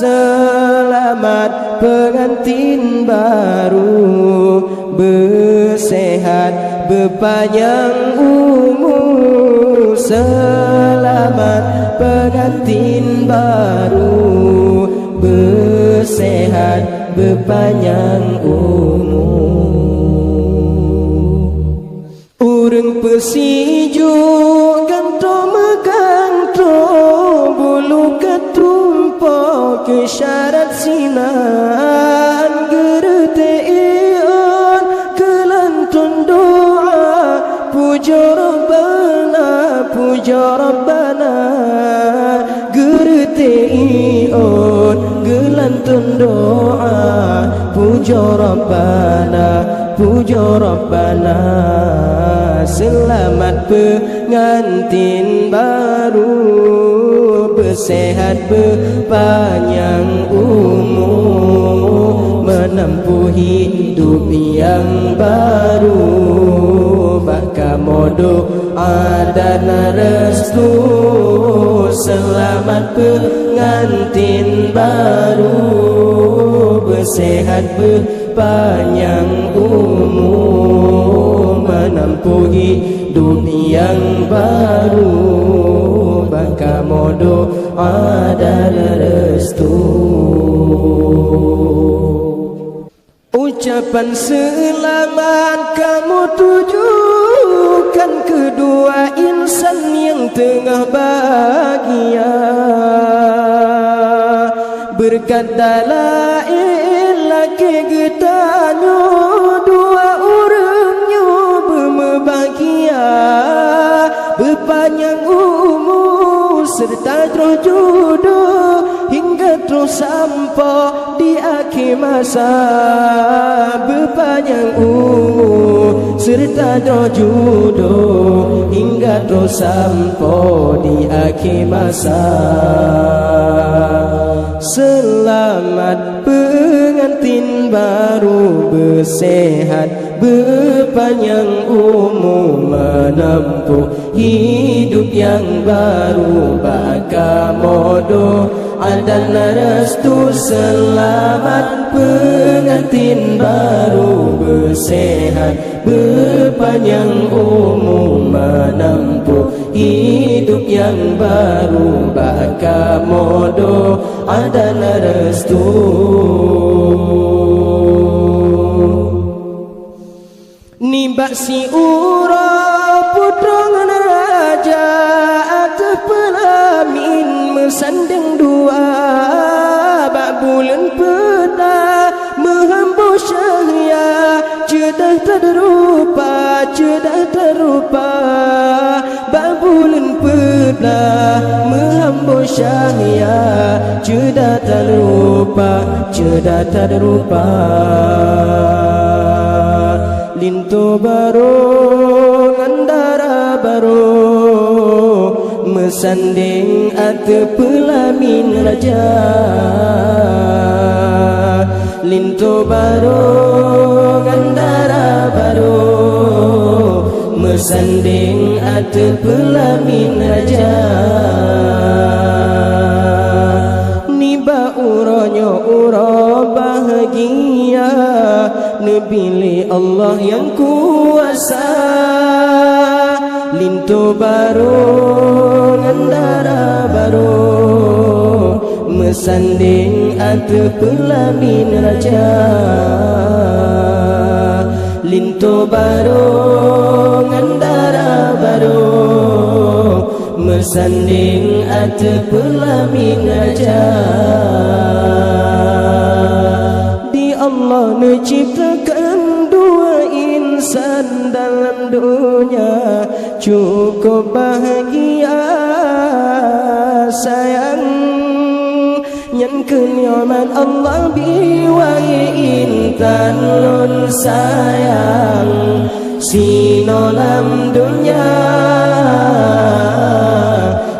selamat pengantin baru, bersehat berpanjang umur. Selamat pengantin baru, bersehat berpanjang umur. Urang persijuk ganto meganto, bulu ketrumpo ke syarat sinan. Gerete ion kelantun doa, puja Rabbana, puja Rabbana. Gerete ion gelantun doa, puja Rabbana, puja Rabbana. Selamat pengantin baru, bersehat berpanjang umur, menempuh hidup yang baru. Baka modo dan restu, selamat pengantin baru, bersehat berpanjang umur, menempuh hidup yang baru. Baka modo dan restu. Ucapan selamat kamu tujukan kedua insan yang tengah bahagia. Berkata la ilaha getanyo, dua orangnya berbahagia, berpanjang umur serta terus jodoh hingga terus sampai di akhir masa. Berpanjang umur serta terus jodoh hingga terus sampai di akhir masa. Selamat pengantin baru, bersehat berpanjang umur, menempuh hidup yang baru. Baka modo dan restu. Selamat pengantin baru, bersehat berpanjang umur, menempuh hidup yang baru. Baka modo dan restu. Nibak si ura putra raja atas pelamin mesandeng dua. Bak bulan peta menghambur syahya, cedah terrupa, cedah terrupa. Bak bulan peta menghambur syahya, cedah terrupa, cedah terrupa. Lintu baru ngandara baru, mesanding ate pelamin raja. Lintu baru ngandara baru, mesanding ate pelamin raja. Niba uronyo uro bahagia, nebili Allah yang kuasa. Lintu baru ngandara baru, mesanding ate pelamin raja. Lintu baru ngandara baru, mesanding ate pelamin raja. Di Allah menciptakan dua insan dalam dunia, cukup bahagia sayang. Nhân kenyaman Allah biwai intan lun sayang, sinolam dunia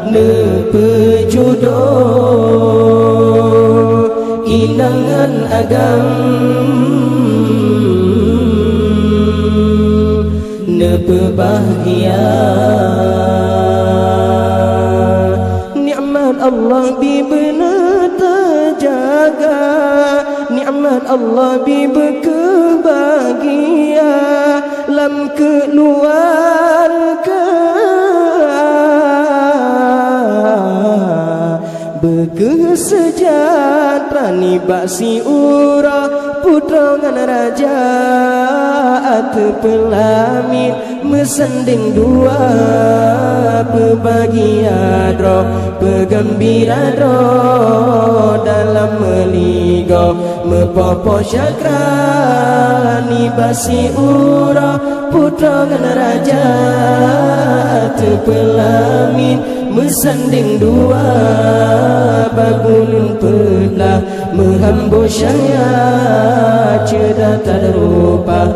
ne pejodoh inangan agam ne pebahagia. Nikmat Allah diberi taja Allah bi berkebahagia lam keluarga berkesejahtera ni baksi ura putra ngan raja ate pelamin mesending dua berbahagia dro bergembira dro dalam meligo mepopo syakra ni basi ura putra ngan raja ate pelamin mesanding dua bagulun pelah menghambu syaya cedah tak rupa